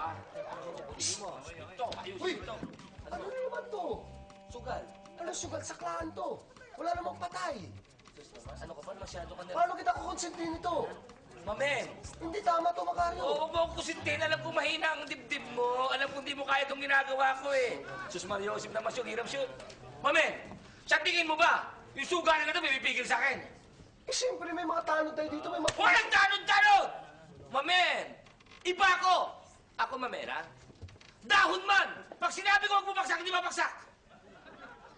ah. Ito, ayusin ito. Ano naman to? Sugal. Ano sugal? Saklaan to. Wala namang patay. Ano ka ba? Masyado ka na. Paano kita kukonsentin ito? Mamen! Hindi tama to, Macario. Oo, huwag mo akong kusintin. Alam ko mahina ang dibdib mo. Alam ko hindi mo kaya itong ginagawa ko eh. Sus Mariosip na masyong, hirap siya. Mamen! Sa tingin mo ba? Yung sugal na ito, may pipigil sa akin. Eh, siyempre may mga tanod tayo dito. May mga... Walang tanod-tanod! Mamen! Iba ako! Ako, Mamen, ha? Dahon man! Pag sinabi ko huwag bumagsak, hindi mabagsak!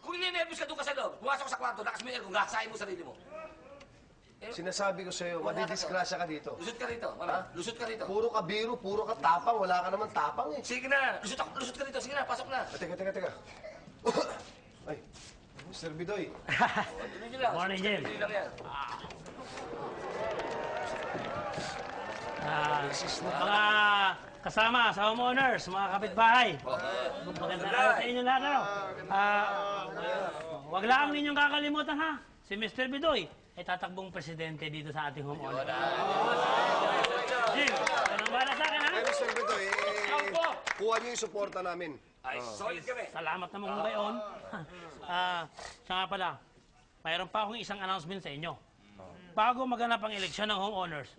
Kung ninenervous ka doon ka sa loob, pumasok ka sa kwarto, lakas mo yung aircon, gasahin mo sarili mo. Sinasabi ko sa'yo, madidisgrasya ka dito. Lusot ka rito, Mamen. Lusot ka rito. Puro ka biro, puro ka tapang. Wala ka naman tapang eh. Sige na! Lusot ka rito. Sige na, pasok na. Teka. Ay, Mr. Bidoy. Tuloy nyo lang. Morning, Jim. Tuloy lang yan. Mga kasama, sa homeowners, mga kapitbahay. Magandang araw sa inyo lahat. Huwag lang ninyong kakalimutan ha. Si Mr. Bidoy ay tatakbong presidente dito sa ating homeowner. Jim, anong bala sa akin ha? Ay, Mr. Bidoy, kuha niyo yung suporta namin. Ay, solid kami. Salamat naman kung gayon. Siya nga pala, mayroon pa akong isang announcement sa inyo. Bago maganap ang eleksyon ng homeowners,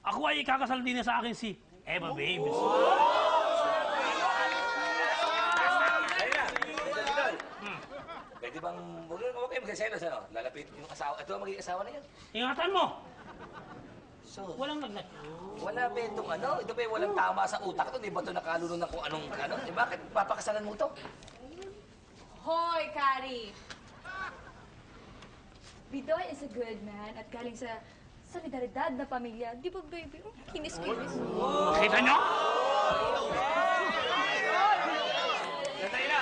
ako ay ikakasal din sa akin si Eva Babes. Pwede bang, huwag kayo magkaselos, ano? Lalapit yung asawa. Ito ang magiging asawa na yan. Ingatan mo! So, Walang lagnat. wala ba itong ano? Ito ba yung walang tama sa utak? Ito, di ba ito nakalunod ng kung anong, ano? Eh, bakit papakasalan mo ito? Hoy, Kari! Bidoy is a good man at galing sa solidaridad na pamilya. Di ba, baby? Kinis-kinis. Makita nyo? Sandali na!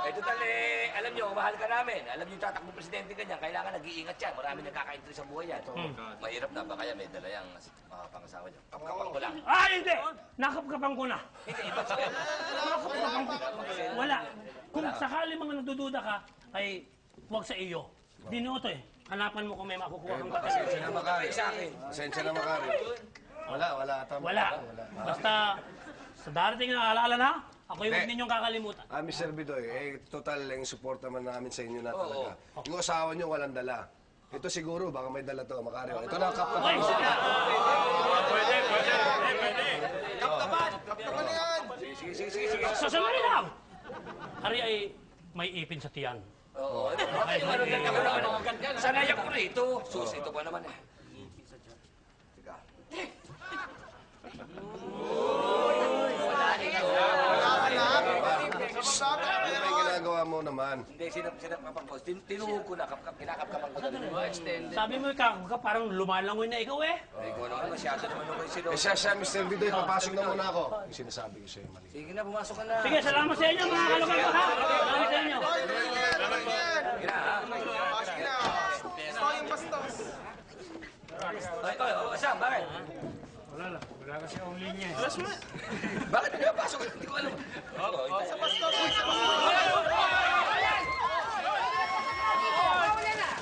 Ito tali, alam nyo, mahal ka namin. Alam nyo, tatakbo presidente ganyan. Kailangan nag-iingat yan. Marami nagkaka-interest sa buhay yan. Mahirap na ba kaya may dala yung pangasawa niya? Kapkapan ko lang. Hindi! Nakapkapan ko na. Hindi, iba sa'yo. Nakapkapan ko. Wala. Kung sakali mga nagdududa ka, ay huwag sa iyo. Dinoto eh. Hanapan mo kung may makukuha kang batas. Pasensya na, Macario. Sa akin. Pasensya na, Macario. Wala. Tama. Wala. Basta sa darating na alaala na, ako'y huwag ninyong kakalimutan. Mr. Bidoy, total yung suporta man namin sa inyo na talaga. Yung asawa niyo walang dala. Ito siguro, baka may dala to, Macario. Ito na, kapkapan. Ay, sige. Pwede. Kapkapan na yan! Sige. Sa sandali lang! Hari ay may ipin sa tiyan. Oo. Bakit yung ano ganyan ka naman? Sanay ako rito. Sus, ito pa naman eh. Teka. Ano ba yung ginagawa mo naman? Hindi, sinapkapan ko. Tinuhog ko na, kinakapkapan ko na. Sabi mo ikaw, parang lumalangoy na ikaw eh. Ay, ikaw naman, masyado naman ako yung sino. Siya, Mr. Bidoy, papasok na muna ako. Yung sinasabi ko sa'yo, mali. Sige na, pumasok ka na. Sige, salamat sa inyo mga kalugan ko ha. Salamat sa inyo. Sige na, ha? Sige na. Gusto yung bastos. Ikaw, Sam, bakit? Wala kasi akong linya eh. Bakit pinapasok? Hindi ko alam. Sa bastos.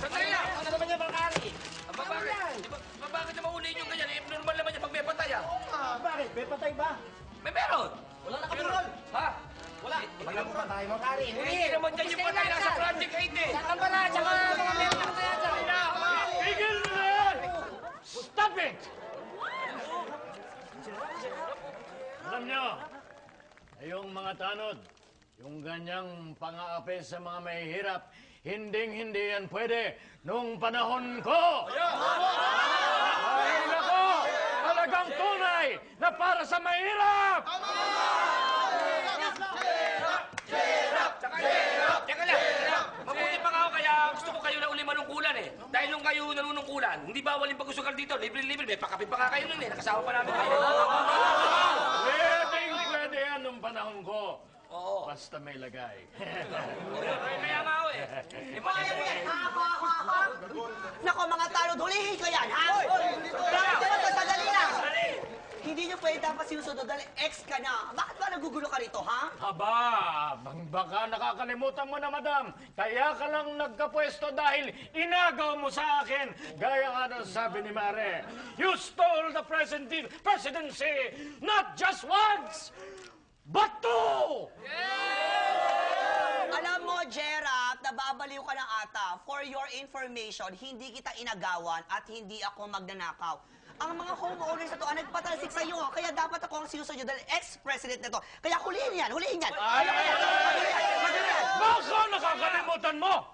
Sandali lang! Ano naman niya, Bakari? Bakit na mauliin yung ganyan? Normal naman niya pag may patay, ah. Bakit? May patay ba? May meron! Wala nakaburol. Ha? Wala. Wala mo pa tayo, Makari. Hindi naman dyan yung patay nasa Project 8, eh. Saan ba na? Tsaka mga meron na kaya dyan. Tigil mo na yan! Stop it! Alam nyo, yung mga tanod, yung ganyang pang-aapi sa mga mahihirap, hinding-hindi yan pwede nung panahon ko! Dahil ako, talagang tunay na para sa mahirap! Teka lang! Mabuti pa nga ako kaya gusto ko kayo na uli manungkulan, eh. Dahil nung kayo nanunungkulan, hindi bawal yung pag-usugal dito. Libre-libre. May pakapin pa nga kayo nun, eh. Nakasama pa namin kayo. Pwede yan nung panahon ko. Oo. Basta may lagay. Kaya nga ako, eh. Nako mga tanod, hulihin ko yan, ha? Bakit naman to, sandali lang. hindi nyo pwede dapat sinusunod dahil ex ka na. Bakit ba nagugulo ka rito, ha? Aba, baka nakakalimutan mo na, madam. Kaya ka lang nagkapwesto dahil inagaw mo sa akin. Gaya nga ng sabi ni Mare, you stole the presidency not just once, but two! Alam mo, Gerard, nababaliw ka ng ata. For your information, hindi kita inagawan at hindi ako magnanakaw. Ang mga homeowners na to ang nagpatalsik sa iyo, kaya dapat ako ang sinusunod dahil ex-president na to. Kaya hulihin yan, hulihin yan. Baka nakakalimutan mo!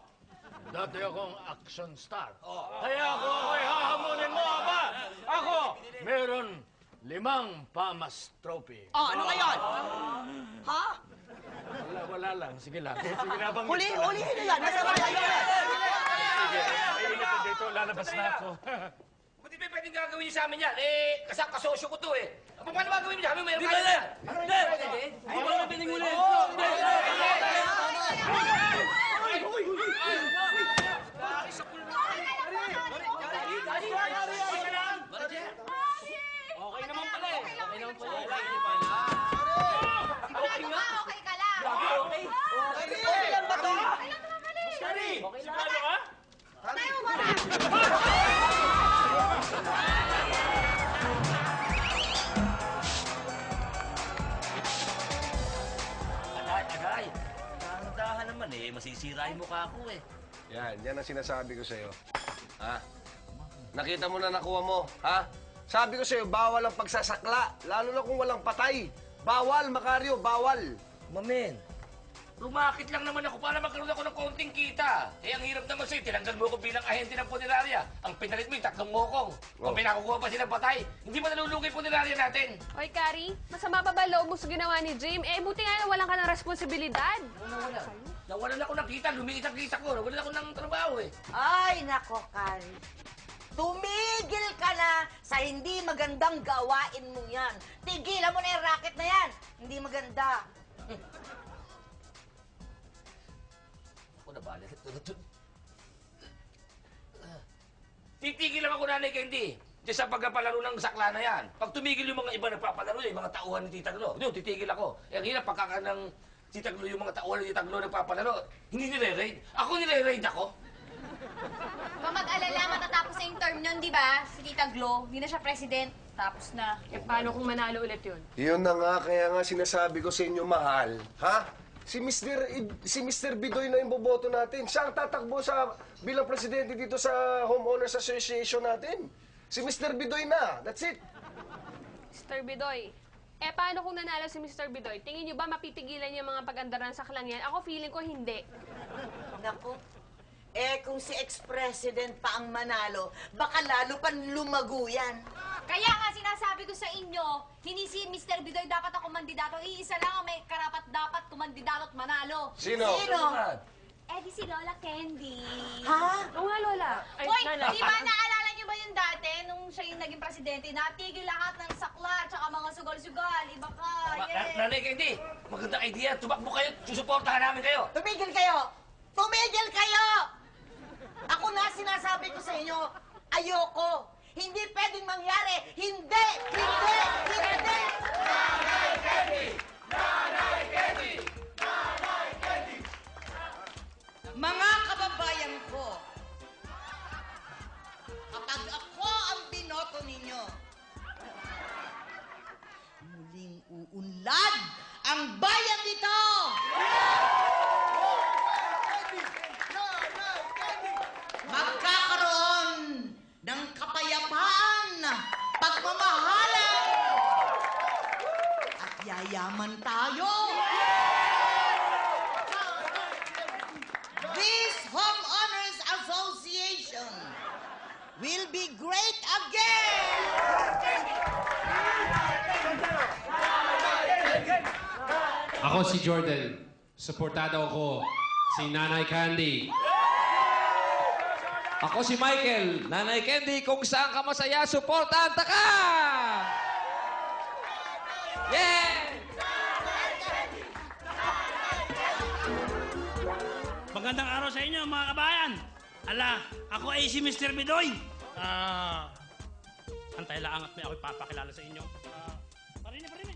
Dati akong action star. Kaya ako'y hahamunin mo, aba! Ako, meron 5 Pamas Trophy. Oh, ano ngayon? Ha? Wala lang. Sige lang. Sige na bang Hulihin nyo yan. Masama yan. Sige. May init na dito. Lalabas na ako. Buti ba pwedeng gagawin niyo sa amin yan? Eh, kasosyo ko to eh. Paano gagawin niyo? Kami mayroon Di kayo ba, yan. Hindi! Hindi ba naman piling muli? Okay naman pala eh. Okay naman pala. Okay nga. Okay ka lang. Okay. Okay lang ba to? Sorry! Sigurado ka? Tayo mo ba? Agay. Dahan naman eh. Masisira yung mukha ko eh. Yan ang sinasabi ko sa'yo. Ha? Nakita mo na nakuha mo, ha? Sabi ko sa'yo, bawal ang pagsasakla, lalo na kung walang patay. Bawal, Macario, bawal. Mamen, lumakit lang naman ako para magkaroon ako ng konting kita. Eh, ang hirap naman sa'yo, tinanggal mo ako bilang ahente ng punerarya. Ang pinalit mo yung 3 ngokong. Kung pinakukuha pa silang patay, hindi ba nalulugi yung punerarya natin? Oy, Kari, masama pa ba loob mo sa ginawa ni Jim? Eh, buti nga walang ka ng responsibilidad. Nawalan ako ng kita, lumiit ang kita ko. Nawalan ako ng trabaho eh. Ay, nako, Kari. Tumigil ka na sa hindi magandang gawain mo yan. Tigilan mo na yung racket na yan. Hindi maganda. Ako na bala. Titigil lang ako, Nanay Candy. Diyan sa pagpapalaro ng sakla na yan. Pag tumigil yung mga iba nagpapalaro, yung mga tauhan ni Tita Glo, yun, titigil ako. Eh, ang hirap pagkaka ng Tita Glo, yung mga tauhan ni Tita Glo nagpapalaro, hindi nire-raid. Ako nire-raid ako. Huwag mag-alala, matatapos na yung term nun, di ba? Si Tita Glo, hindi na siya president. Tapos na. Eh, paano kung manalo ulit yun? Yun na nga, kaya nga sinasabi ko sa inyo, mahal, ha? Si Mr. Bidoy na yung boboto natin. Siya ang tatakbo bilang presidente dito sa Homeowners Association natin. Si Mr. Bidoy na. That's it. Mr. Bidoy. Eh, paano kung nanalo si Mr. Bidoy? Tingin niyo ba mapipigilan yung mga pag-andaran sa saklang yan? Ako feeling ko hindi. Naku. Eh, kung si ex-president pa ang manalo, baka lalo pang lumago yan. Kaya nga sinasabi ko sa inyo, hindi si Mr. Bidoy dapat ako mandidato. Iisa lang ang may karapat dapat kumandidato at manalo. Sino? Eh di si Lola Candy. Ha? Oo nga, Lola. Ay, Hoy, Nana. di ba naalala niyo ba yung dati nung siya yung naging presidente? Natigil lahat ng sakla at mga sugal-sugal. Iba ka. Yes. Nanay Candy, magandang idea. Tumakbo kayo, susuportahan namin kayo. Tumigil kayo! Tumigil kayo! Ako na sinasabi ko sa inyo, ayoko. Hindi pwedeng mangyari. Hindi! Hindi! Hindi! Nanay Candy! Nanay Candy! Nanay Candy! Mga kababayan ko, kapag ako ang binoto ninyo, muling uunlad ang bayan nito! Magkakaroon ng kapayapaan, pagmamahalan, at yayaman tayo. This Homeowners Association will be great again! Ako si Jordan. Suportado ako si Nanay Candy. Ako si Michael. Nanay Candy, kung saan ka masaya, suportahan ka! Yeah! Magandang araw sa inyo, mga kabayan. Ala, ako ay si Mr. Bidoy. Antay lang at may ako'y papakilala sa inyo. Parinig na, parinig.